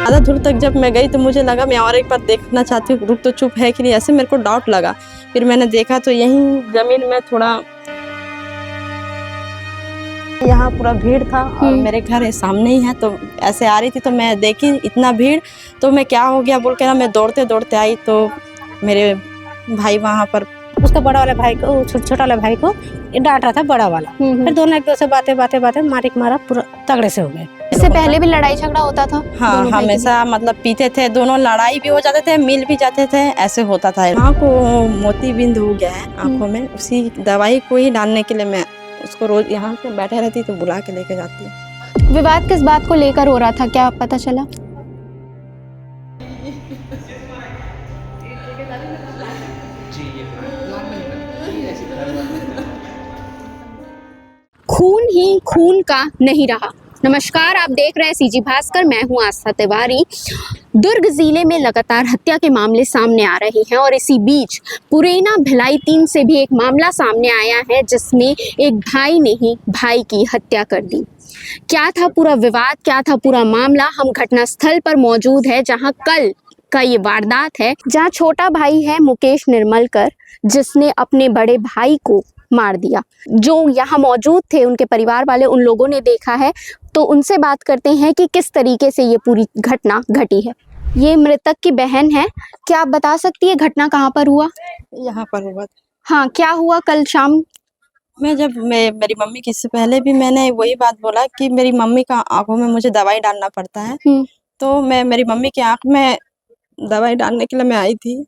ज़्यादा दूर तक जब मैं गई तो मुझे लगा मैं और एक बार देखना चाहती हूँ, रुक तो चुप है कि नहीं, ऐसे मेरे को डाउट लगा। फिर मैंने देखा तो यहीं ज़मीन में थोड़ा यहाँ पूरा भीड़ था और मेरे घर सामने ही है, तो ऐसे आ रही थी तो मैं देखी इतना भीड़, तो मैं क्या हो गया बोल के ना मैं दौड़ते दौड़ते आई, तो मेरे भाई वहाँ पर उसका बड़ा वाला भाई को, छोटा वाला भाई को डांट रहा था बड़ा वाला। फिर दोनों एक दूसरे बातें मारा पूरा तगड़े से हो गए। इससे पहले भी लड़ाई झगड़ा होता था? हाँ, हमेशा मतलब पीते थे दोनों, लड़ाई भी हो जाते थे, मिल भी जाते थे, ऐसे होता था। माँ को मोतीबिंद हो गया है आंखों में, उसी दवाई को ही डालने के लिए मैं उसको रोज यहाँ से बैठे रहती तो बुला के लेके जाती। विवाद किस बात को लेकर हो रहा था, क्या पता चला? खून ही खून का नहीं रहा। नमस्कार, आप देख रहे हैं सीजी भास्कर, मैं हूं आस्था तिवारी। दुर्ग जिले में लगातार हत्या के मामले सामने आ रहे हैं और इसी बीच पुरैना भिलाई 3 से भी एक मामला सामने आया है जिसमें एक भाई ने ही भाई की हत्या कर दी। क्या था पूरा विवाद, क्या था पूरा मामला? हम घटनास्थल पर मौजूद है जहां कल का ये वारदात है, जहां छोटा भाई है मुकेश निर्मलकर, जिसने अपने बड़े भाई को मार दिया। जो यहाँ मौजूद थे उनके परिवार वाले, उन लोगों ने देखा है, तो उनसे बात करते हैं कि किस तरीके से ये पूरी घटना घटी है। ये मृतक की बहन है, क्या आप बता सकती है घटना कहाँ पर हुआ? यहाँ पर हुआ। हाँ, क्या हुआ कल शाम? मेरी मम्मी की, इससे पहले भी मैंने वही बात बोला कि मेरी मम्मी का आंखों में मुझे दवाई डालना पड़ता है, तो मैं मेरी मम्मी की आंख में दवाई डालने के लिए मैं आई थी,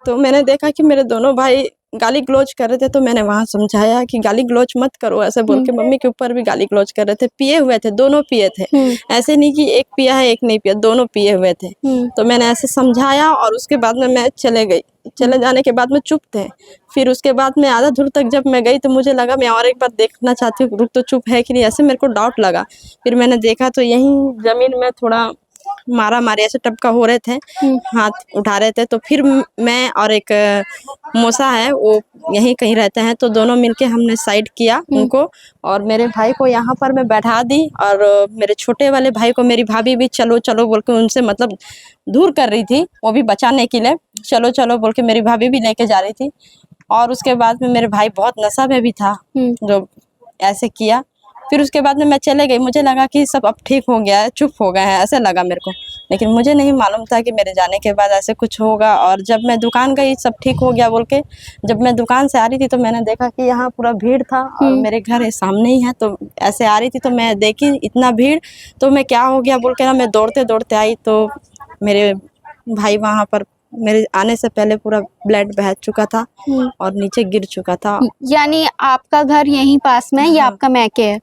तो मैंने देखा कि मेरे दोनों भाई गाली गलौज कर रहे थे, तो मैंने वहाँ समझाया कि गाली गलौज मत करो ऐसे बोल के। मम्मी के ऊपर भी गाली गलौज कर रहे थे, पिए हुए थे, दोनों पिए थे, ऐसे नहीं कि एक पिया है एक नहीं पिया, दोनों पिए हुए थे। तो मैंने ऐसे समझाया और उसके बाद में मैं चले गई। चले जाने के बाद में चुप थे। फिर उसके बाद में आधा दूर तक जब मैं गई तो मुझे लगा मैं और एक बार देखना चाहती हूँ, रुक तो चुप है कि नहीं, ऐसे मेरे को डाउट लगा। फिर मैंने देखा तो यहीं जमीन में थोड़ा मारा मारी ऐसे टपका हो रहे थे, हाथ उठा रहे थे, तो फिर मैं और एक मौसा है वो यहीं कहीं रहते हैं, तो दोनों मिलके हमने साइड किया उनको, और मेरे भाई को यहाँ पर मैं बैठा दी, और मेरे छोटे वाले भाई को मेरी भाभी भी चलो चलो बोल के उनसे मतलब दूर कर रही थी, वो भी बचाने के लिए चलो चलो बोल के मेरी भाभी भी लेके जा रही थी। और उसके बाद में मेरे भाई बहुत नशा में भी था जो ऐसे किया। फिर उसके बाद में मैं चले गई, मुझे लगा कि सब अब ठीक हो गया है, चुप हो गए हैं, ऐसे लगा मेरे को, लेकिन मुझे नहीं मालूम था कि मेरे जाने के बाद ऐसे कुछ होगा। और जब मैं दुकान गई सब ठीक हो गया बोल के, जब मैं दुकान से आ रही थी तो मैंने देखा कि यहाँ पूरा भीड़ था और मेरे घर सामने ही है, तो ऐसे आ रही थी तो मैं देखी इतना भीड़, तो मैं क्या हो गया बोल के ना मैं दौड़ते दौड़ते आई, तो मेरे भाई वहाँ पर मेरे आने से पहले पूरा ब्लड बह चुका था और नीचे गिर चुका था। यानी आपका घर यहीं पास में है, ये आपका मैके है?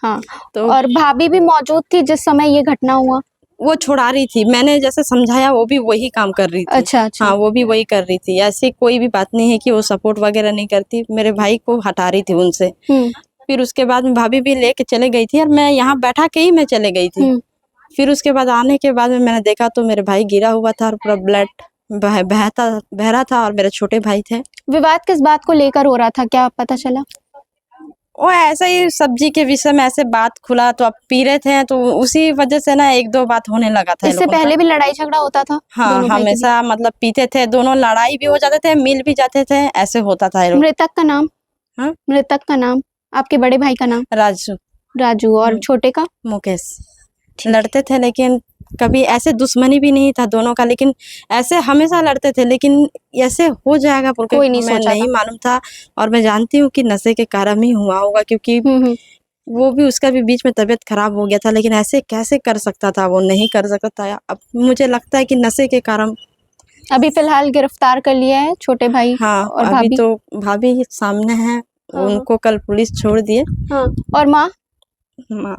हाँ, तो और भाभी भी मौजूद थी जिस समय ये घटना हुआ? वो छुड़ा रही थी, मैंने जैसे समझाया वो भी वही काम कर रही थी। अच्छा। हाँ, वो भी वही कर रही थी, ऐसी कोई भी बात नहीं है कि वो सपोर्ट वगैरह नहीं करती, मेरे भाई को हटा रही थी उनसे। फिर उसके बाद में भाभी भी लेके चले गई थी और मैं यहाँ बैठा के ही मैं चले गई थी। फिर उसके बाद आने के बाद में मैंने देखा तो मेरे भाई गिरा हुआ था और पूरा ब्लड बह रहा था, और मेरे छोटे भाई थे। विवाद किस बात को लेकर हो रहा था, क्या पता चला? वो ऐसा ही सब्जी के विषय में ऐसे बात खुला, तो अब पी रहे थे तो उसी वजह से ना एक दो बात होने लगा था। इससे पहले भी लड़ाई झगड़ा होता था? हाँ, हमेशा मतलब पीते थे दोनों, लड़ाई भी हो जाते थे, मिल भी जाते थे, ऐसे होता था। मृतक का नाम? हाँ, मृतक का नाम, आपके बड़े भाई का नाम? राजू। और छोटे का? मुकेश। लड़ते थे लेकिन कभी ऐसे दुश्मनी भी नहीं था दोनों का, लेकिन ऐसे हमेशा लड़ते थे, लेकिन ऐसे हो जाएगा बोल के मैं नहीं मालूम था। और मैं जानती हूँ कि नशे के कारण ही हुआ होगा, क्योंकि वो भी उसका भी बीच में तबीयत खराब हो गया था, लेकिन ऐसे कैसे कर सकता था, वो नहीं कर सकता था। अब मुझे लगता है कि नशे के कारण। अभी फिलहाल गिरफ्तार कर लिया है छोटे भाई? हाँ, और अभी भाभी? तो भाभी सामने है। हाँ। उनको कल पुलिस छोड़ दिए। हाँ। और माँ माँ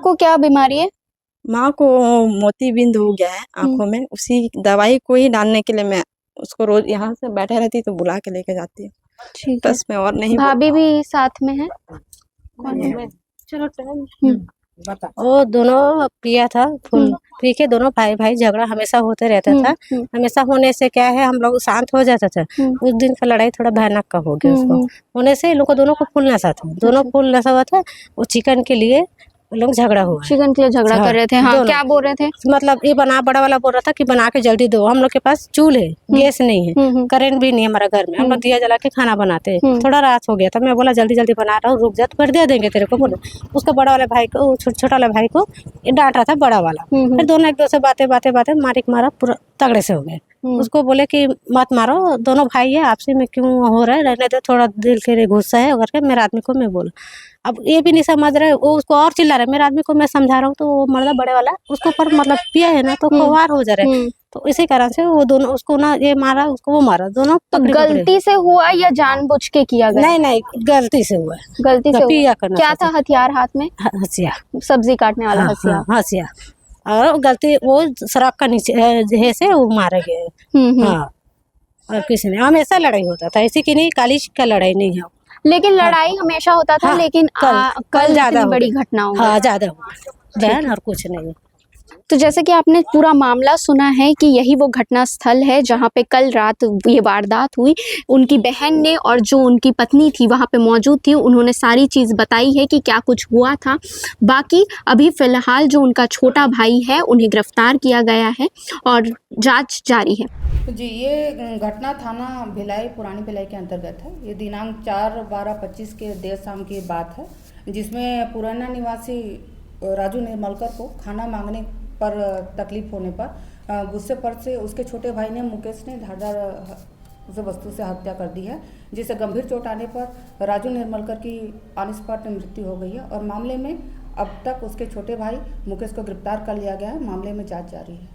को क्या बीमारी है? माँ को मोतीबिंद हो गया है आंखों में, उसी दवाई को ही डालने के लिए मैं उसको रोज यहाँ से बैठे रहती तो बुला के लेके जाती हूँ। ठीक है, बस मैं और नहीं। भाभी भी साथ में है? कौन है? चलो वो दोनों पिया था, फुल पी के दोनों भाई भाई झगड़ा हमेशा होते रहता था। हमेशा होने से क्या है, हम लोग शांत हो जाता था। उस दिन का लड़ाई थोड़ा भयानक का हो गया। उसको होने से लोग दोनों को फुल नशा था, दोनों फुल नशा हुआ था। वो चिकन के लिए वो लोग झगड़ा हुआ है। चिकन के लिए झगड़ा हाँ, कर रहे थे। हाँ, दोनों। क्या बोल रहे थे? मतलब ये बड़ा वाला बोल रहा था कि बना के जल्दी दो, हम लोग के पास चूल्हे गैस नहीं है, करेंट भी नहीं है हमारा घर में, हम लोग दिया जला के खाना बनाते हैं। थोड़ा रात हो गया था, मैं बोला जल्दी जल्दी बना रहा हूँ, रुक जा, तो फिर दे देंगे तेरे को बोले। उसका बड़ा वाला भाई को, छोटा वाला भाई को डांट रहा था बड़ा वाला, फिर दोनों एक दूसरे बातें मारा पूरा तगड़े से हो गए। उसको बोले कि मत मारो, दोनों भाई है, आपसे में क्यों हो रहा है, रहने दो, थोड़ा दिल के गुस्सा है करके मेरे आदमी को मैं बोला। अब ये भी नहीं समझ रहे, वो उसको और चिल्ला रहे, मेरे आदमी को मैं समझा रहा हूँ, तो वो मर्दा बड़े वाला उसको ऊपर मतलब पिया है ना, तो खुआर हो जा रहे। तो इसी कारण से वो दोनों, उसको ना ये मारा, उसको वो मारा, दोनों तो पकड़े। गलती से हुआ या जानबूझ के किया गया? नहीं, गलती से हुआ है। गलती से पिया हुआ। करना क्या था चाहते। हथियार हाथ में? हसिया। सब्जी काटने वाला हथियार। हसिया। और गलती वो शराब का नीचे से वो मारे गए। हाँ, और किसी ने हमेशा लड़ाई होता था, ऐसी की नहीं, काली का लड़ाई नहीं है, लेकिन लड़ाई हमेशा होता था। लेकिन कल ज्यादा इतनी बड़ी घटना हो गई। हाँ, ज्यादा हुआ बहन, और कुछ नहीं। तो जैसे कि आपने पूरा मामला सुना है कि यही वो घटना स्थल है जहाँ पे कल रात ये वारदात हुई। उनकी बहन ने और जो उनकी पत्नी थी वहाँ पे मौजूद थी, उन्होंने सारी चीज़ बताई है कि क्या कुछ हुआ था। बाकी अभी फ़िलहाल जो उनका छोटा भाई है उन्हें गिरफ्तार किया गया है और जांच जारी है। जी, ये घटना थाना भिलाई, पुरानी भिलाई के अंतर्गत है। ये दिनांक 4/12/25 के देर शाम की बात है, जिसमें पुराना निवासी राजू निर्मलकर को खाना मांगने पर तकलीफ होने पर गुस्से पर से उसके छोटे भाई ने, मुकेश ने, धारदार उसे वस्तु से हत्या कर दी है, जिससे गंभीर चोट आने पर राजू निर्मलकर की ऑन स्पॉट मृत्यु हो गई है। और मामले में अब तक उसके छोटे भाई मुकेश को गिरफ्तार कर लिया गया है। मामले में जांच जारी है।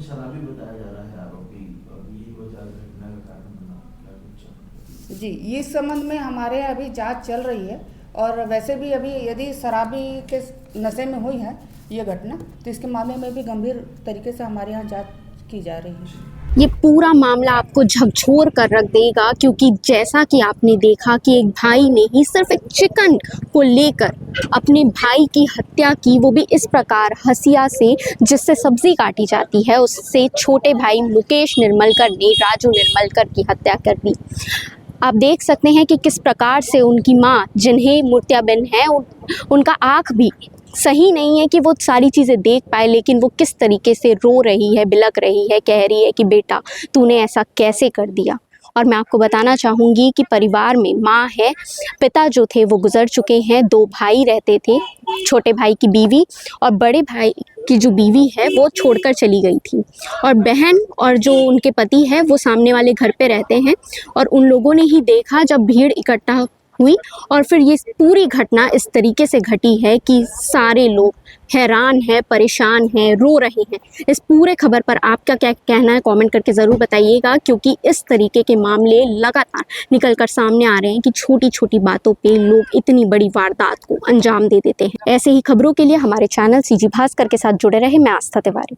शराबी बताया जा रहा है आरोपी, यही वजह घटना का कारण बना, क्या कुछ? जी, इस संबंध में हमारे अभी जांच चल रही है। और वैसे भी अभी यदि शराबी के नशे में हुई है ये घटना, तो इसके मामले में भी गंभीर तरीके से हमारे यहाँ जांच की जा रही है। ये पूरा मामला आपको झकझोर कर रख देगा, क्योंकि जैसा कि आपने देखा कि एक भाई ने ही सिर्फ एक चिकन को लेकर अपने भाई की हत्या की, वो भी इस प्रकार हसिया से, जिससे सब्जी काटी जाती है, उससे छोटे भाई मुकेश निर्मलकर ने राजू निर्मलकर की हत्या कर दी। आप देख सकते हैं कि किस प्रकार से उनकी माँ, जिन्हें मूर्तियाबेन है, उनका आँख भी सही नहीं है कि वो सारी चीज़ें देख पाए, लेकिन वो किस तरीके से रो रही है, बिलक रही है, कह रही है कि बेटा तूने ऐसा कैसे कर दिया। और मैं आपको बताना चाहूँगी कि परिवार में माँ है, पिता जो थे वो गुजर चुके हैं, 2 भाई रहते थे, छोटे भाई की बीवी और बड़े भाई की जो बीवी है वो छोड़कर चली गई थी, और बहन और जो उनके पति है वो सामने वाले घर पे रहते हैं। और उन लोगों ने ही देखा जब भीड़ इकट्ठा हुई, और फिर ये पूरी घटना इस तरीके से घटी है कि सारे लोग हैरान हैं, परेशान हैं, रो रहे हैं। इस पूरे खबर पर आपका क्या कहना है कमेंट करके ज़रूर बताइएगा, क्योंकि इस तरीके के मामले लगातार निकल कर सामने आ रहे हैं कि छोटी छोटी बातों पे लोग इतनी बड़ी वारदात को अंजाम दे देते हैं। ऐसे ही खबरों के लिए हमारे चैनल सीजी भास्कर के साथ जुड़े रहे। मैं आस्था तिवारी।